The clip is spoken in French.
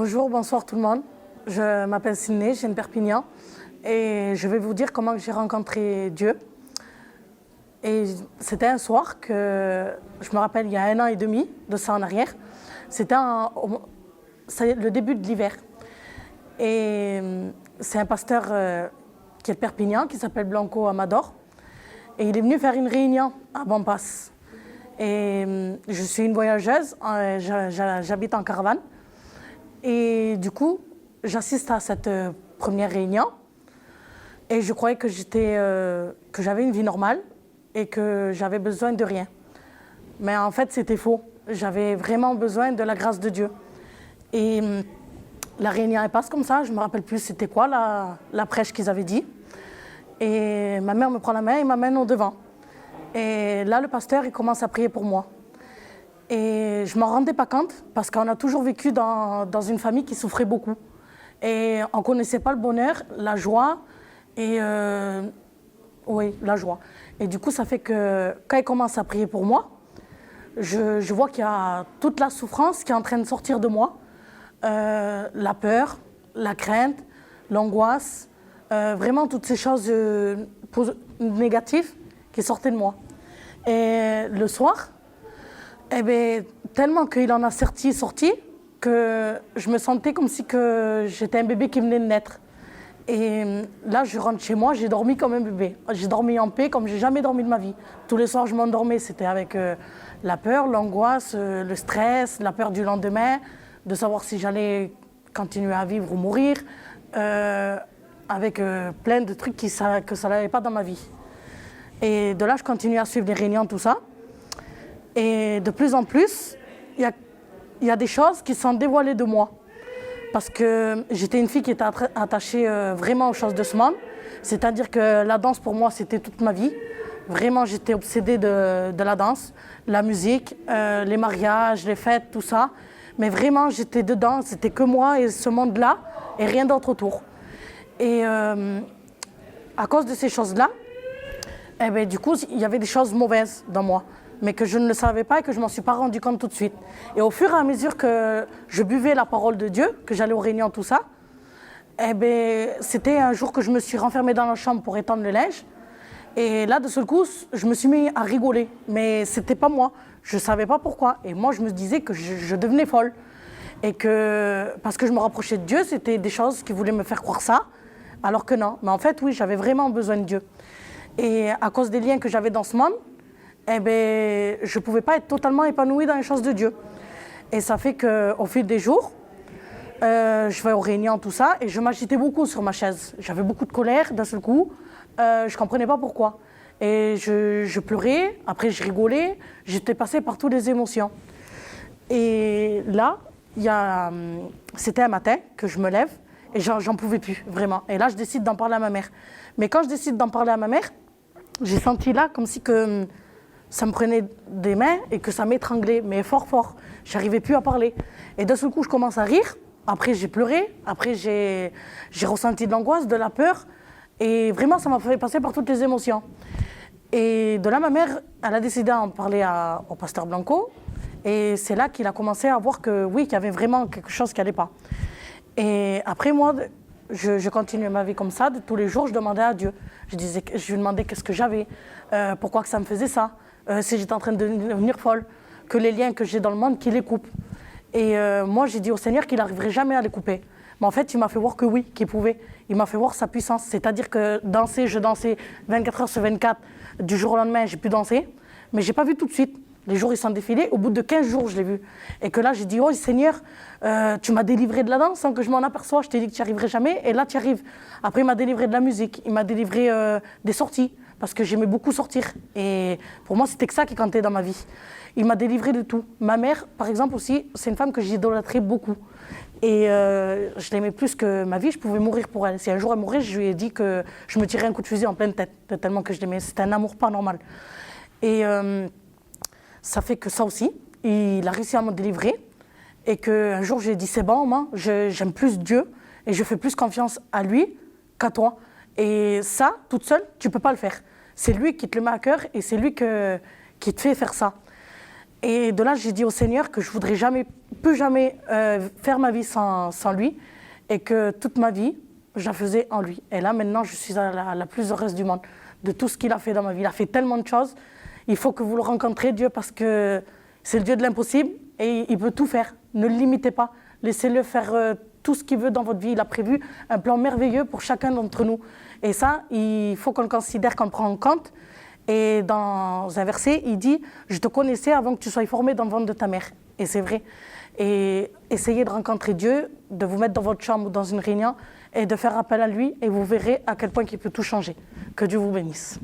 Bonjour, bonsoir tout le monde. Je m'appelle Sydney, je viens de Perpignan et je vais vous dire comment j'ai rencontré Dieu. Et c'était un soir que je me rappelle il y a 1 an et demi de ça en arrière. C'était le début de l'hiver. Et c'est un pasteur qui est de Perpignan qui s'appelle Blanco Amador. Et il est venu faire une réunion à Bampas. Et je suis une voyageuse, j'habite en caravane. Et du coup, j'assiste à cette première réunion. Et je croyais que j'avais une vie normale et que j'avais besoin de rien. Mais en fait, c'était faux. J'avais vraiment besoin de la grâce de Dieu. Et la réunion, elle passe comme ça. Je ne me rappelle plus c'était quoi la prêche qu'ils avaient dit. Et ma mère me prend la main et m'amène au devant. Et là, le pasteur, il commence à prier pour moi. Et je ne m'en rendais pas compte parce qu'on a toujours vécu dans une famille qui souffrait beaucoup. Et on ne connaissait pas le bonheur, la joie. Et oui, la joie. Et du coup, ça fait que quand il commence à prier pour moi, je vois qu'il y a toute la souffrance qui est en train de sortir de moi. La peur, la crainte, l'angoisse, vraiment toutes ces choses négatives qui sortaient de moi. Et le soir, eh bien, tellement qu'il en a sorti que je me sentais comme si j'étais un bébé qui venait de naître. Et là, je rentre chez moi, j'ai dormi comme un bébé. J'ai dormi en paix comme j'ai jamais dormi de ma vie. Tous les soirs, je m'endormais, c'était avec la peur, l'angoisse, le stress, la peur du lendemain, de savoir si j'allais continuer à vivre ou mourir, avec plein de trucs que ça n'allait pas dans ma vie. Et de là, je continue à suivre les réunions, tout ça. Et de plus en plus, il y a des choses qui sont dévoilées de moi. Parce que j'étais une fille qui était attachée vraiment aux choses de ce monde. C'est-à-dire que la danse, pour moi, c'était toute ma vie. Vraiment, j'étais obsédée de la danse, la musique, les mariages, les fêtes, tout ça. Mais vraiment, j'étais dedans, c'était que moi et ce monde-là, et rien d'autre autour. Et à cause de ces choses-là, eh bien, du coup, il y avait des choses mauvaises dans moi, mais que je ne le savais pas et que je ne m'en suis pas rendu compte tout de suite. Et au fur et à mesure que je buvais la parole de Dieu, que j'allais aux réunions, tout ça, eh bien, c'était un jour que je me suis renfermée dans la chambre pour étendre le linge. Et là, de seul coup, je me suis mis à rigoler. Mais ce n'était pas moi. Je ne savais pas pourquoi. Et moi, je me disais que je devenais folle. Et que, parce que je me rapprochais de Dieu, c'était des choses qui voulaient me faire croire ça. Alors que non. Mais en fait, oui, j'avais vraiment besoin de Dieu. Et à cause des liens que j'avais dans ce monde, eh ben, je ne pouvais pas être totalement épanouie dans les choses de Dieu. Et ça fait qu'au fil des jours, je vais aux réunions, tout ça, et je m'agitais beaucoup sur ma chaise. J'avais beaucoup de colère d'un seul coup, je ne comprenais pas pourquoi. Et je pleurais, après je rigolais, j'étais passée par toutes les émotions. Et là, c'était un matin que je me lève, et j'en pouvais plus, vraiment. Et là, je décide d'en parler à ma mère. Mais quand je décide d'en parler à ma mère, j'ai senti là comme si que ça me prenait des mains et que ça m'étranglait, mais fort, fort. J'arrivais plus à parler. Et d'un seul coup, je commence à rire. Après, j'ai pleuré. Après, j'ai ressenti de l'angoisse, de la peur. Et vraiment, ça m'a fait passer par toutes les émotions. Et de là, ma mère, elle a décidé d'en parler au pasteur Blanco. Et c'est là qu'il a commencé à voir que oui, qu'il y avait vraiment quelque chose qui n'allait pas. Et après, moi, je continuais ma vie comme ça. De tous les jours, je demandais à Dieu. Je lui demandais qu'est-ce que j'avais, pourquoi que ça me faisait ça, si j'étais en train de devenir folle, que les liens que j'ai dans le monde, qu'il les coupe. Et moi, j'ai dit au Seigneur qu'il n'arriverait jamais à les couper. Mais en fait, il m'a fait voir que oui, qu'il pouvait. Il m'a fait voir sa puissance. C'est-à-dire que je dansais 24 heures sur 24. Du jour au lendemain, j'ai pu danser. Mais je n'ai pas vu tout de suite. Les jours, ils sont défilés. Au bout de 15 jours, je l'ai vu. Et que là, j'ai dit, oh Seigneur, tu m'as délivré de la danse sans que je m'en aperçoive. Je t'ai dit que tu n'y arriverais jamais. Et là, tu y arrives. Après, il m'a délivré de la musique. Il m'a délivré des sorties. Parce que j'aimais beaucoup sortir. Et pour moi, c'était que ça qui comptait dans ma vie. Il m'a délivré de tout. Ma mère, par exemple, aussi, c'est une femme que j'idolâtrais beaucoup. Et je l'aimais plus que ma vie. Je pouvais mourir pour elle. Si un jour elle mourait, je lui ai dit que je me tirais un coup de fusil en pleine tête. Tellement que je l'aimais. C'était un amour pas normal. Et ça fait que ça aussi, il a réussi à me délivrer. Et qu'un jour, j'ai dit, c'est bon, moi, j'aime plus Dieu. Et je fais plus confiance à lui qu'à toi. Et ça, toute seule, tu ne peux pas le faire. C'est lui qui te le met à cœur et c'est lui qui te fait faire ça. Et de là, j'ai dit au Seigneur que je voudrais plus jamais faire ma vie sans lui et que toute ma vie, je la faisais en lui. Et là, maintenant, je suis la plus heureuse du monde de tout ce qu'il a fait dans ma vie. Il a fait tellement de choses. Il faut que vous le rencontrez, Dieu, parce que c'est le Dieu de l'impossible et il peut tout faire. Ne le limitez pas. Laissez-le faire tout ce qu'il veut dans votre vie. Il a prévu un plan merveilleux pour chacun d'entre nous. Et ça, il faut qu'on le considère, qu'on le prend en compte. Et dans un verset, il dit « Je te connaissais avant que tu sois formé dans le ventre de ta mère ». Et c'est vrai. Et essayez de rencontrer Dieu, de vous mettre dans votre chambre ou dans une réunion et de faire appel à lui et vous verrez à quel point il peut tout changer. Que Dieu vous bénisse.